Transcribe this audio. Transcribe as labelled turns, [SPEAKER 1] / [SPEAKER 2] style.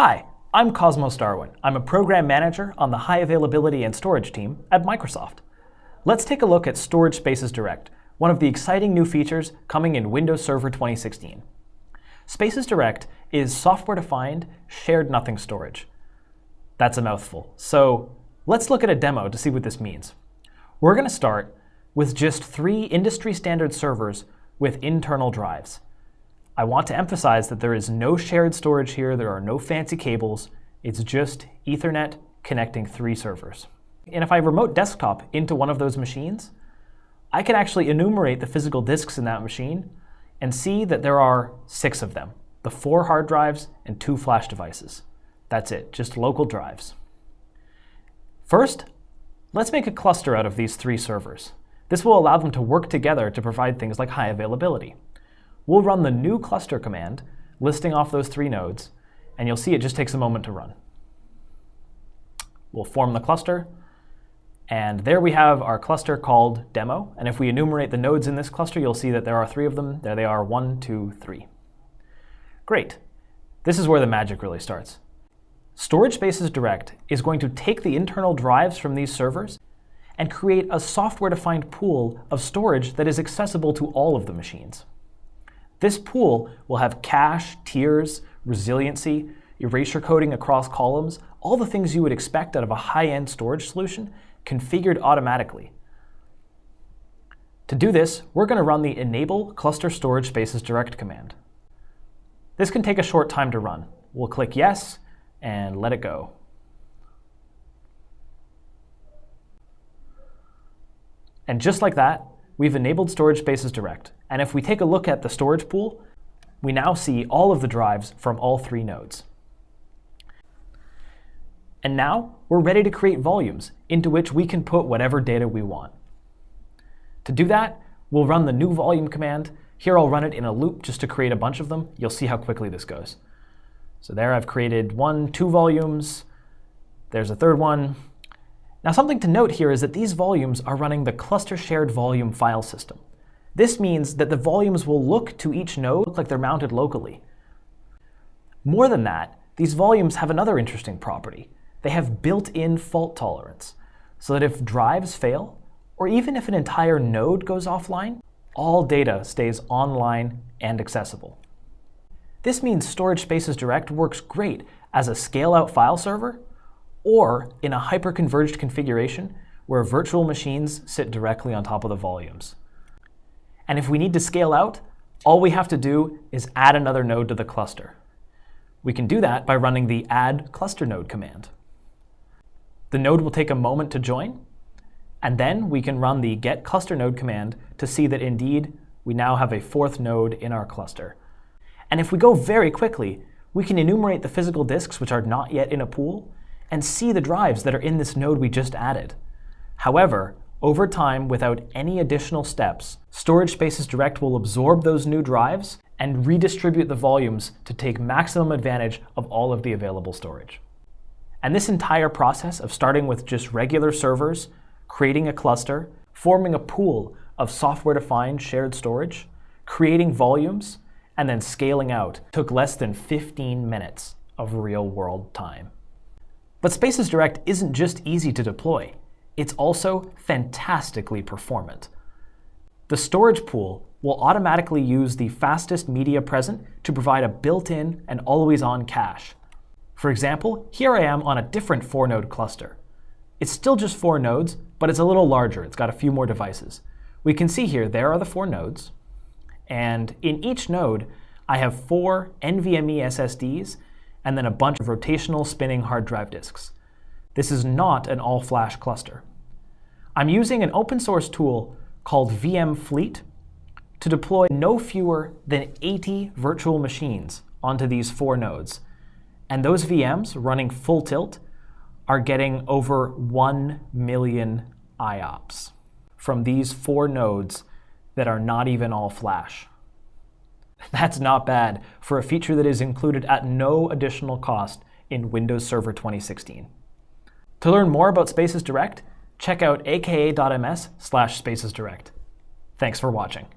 [SPEAKER 1] Hi, I'm Cosmos Darwin. I'm a program manager on the High Availability and Storage team at Microsoft. Let's take a look at Storage Spaces Direct, one of the exciting new features coming in Windows Server 2016. Spaces Direct is software-defined, shared nothing storage. That's a mouthful. So let's look at a demo to see what this means. We're going to start with just 3 industry-standard servers with internal drives. I want to emphasize that there is no shared storage here, there are no fancy cables, it's just Ethernet connecting 3 servers. And if I remote desktop into one of those machines, I can actually enumerate the physical disks in that machine and see that there are 6 of them, the 4 hard drives and 2 flash devices. That's it, just local drives. First, let's make a cluster out of these 3 servers. This will allow them to work together to provide things like high availability. We'll run the new cluster command, listing off those 3 nodes, and you'll see it just takes a moment to run. We'll form the cluster, and there we have our cluster called demo. And if we enumerate the nodes in this cluster, you'll see that there are 3 of them. There they are, 1, 2, 3. Great. This is where the magic really starts. Storage Spaces Direct is going to take the internal drives from these servers and create a software-defined pool of storage that is accessible to all of the machines. This pool will have cache, tiers, resiliency, erasure coding across columns, all the things you would expect out of a high-end storage solution configured automatically. To do this, we're going to run the Enable Cluster Storage Spaces Direct command. This can take a short time to run. We'll click Yes and let it go. And just like that, we've enabled Storage Spaces Direct. And if we take a look at the storage pool, we now see all of the drives from all 3 nodes. And now we're ready to create volumes into which we can put whatever data we want. To do that, we'll run the new volume command. Here I'll run it in a loop just to create a bunch of them. You'll see how quickly this goes. So there I've created 1, 2 volumes. There's a 3rd one. Now something to note here is that these volumes are running the cluster shared volume file system. This means that the volumes will look to each node like they're mounted locally. More than that, these volumes have another interesting property. They have built-in fault tolerance, so that if drives fail, or even if an entire node goes offline, all data stays online and accessible. This means Storage Spaces Direct works great as a scale-out file server, or in a hyper-converged configuration where virtual machines sit directly on top of the volumes. And if we need to scale out, all we have to do is add another node to the cluster. We can do that by running the Add Cluster Node command. The node will take a moment to join, and then we can run the Get Cluster Node command to see that indeed we now have a 4th node in our cluster. And if we go very quickly, we can enumerate the physical disks which are not yet in a pool and see the drives that are in this node we just added. However, over time, without any additional steps, Storage Spaces Direct will absorb those new drives and redistribute the volumes to take maximum advantage of all of the available storage. And this entire process of starting with just regular servers, creating a cluster, forming a pool of software-defined shared storage, creating volumes, and then scaling out took less than 15 minutes of real-world time. But Spaces Direct isn't just easy to deploy. It's also fantastically performant. The storage pool will automatically use the fastest media present to provide a built-in and always-on cache. For example, here I am on a different 4-node cluster. It's still just 4 nodes, but it's a little larger. It's got a few more devices. We can see here, there are the 4 nodes, and in each node, I have 4 NVMe SSDs and then a bunch of rotational spinning hard drive disks. This is not an all-flash cluster. I'm using an open source tool called VM Fleet to deploy no fewer than 80 virtual machines onto these 4 nodes. And those VMs running full tilt are getting over 1 million IOPS from these 4 nodes that are not even all flash. That's not bad for a feature that is included at no additional cost in Windows Server 2016. To learn more about Spaces Direct, check out aka.ms/spacesdirect. Thanks for watching.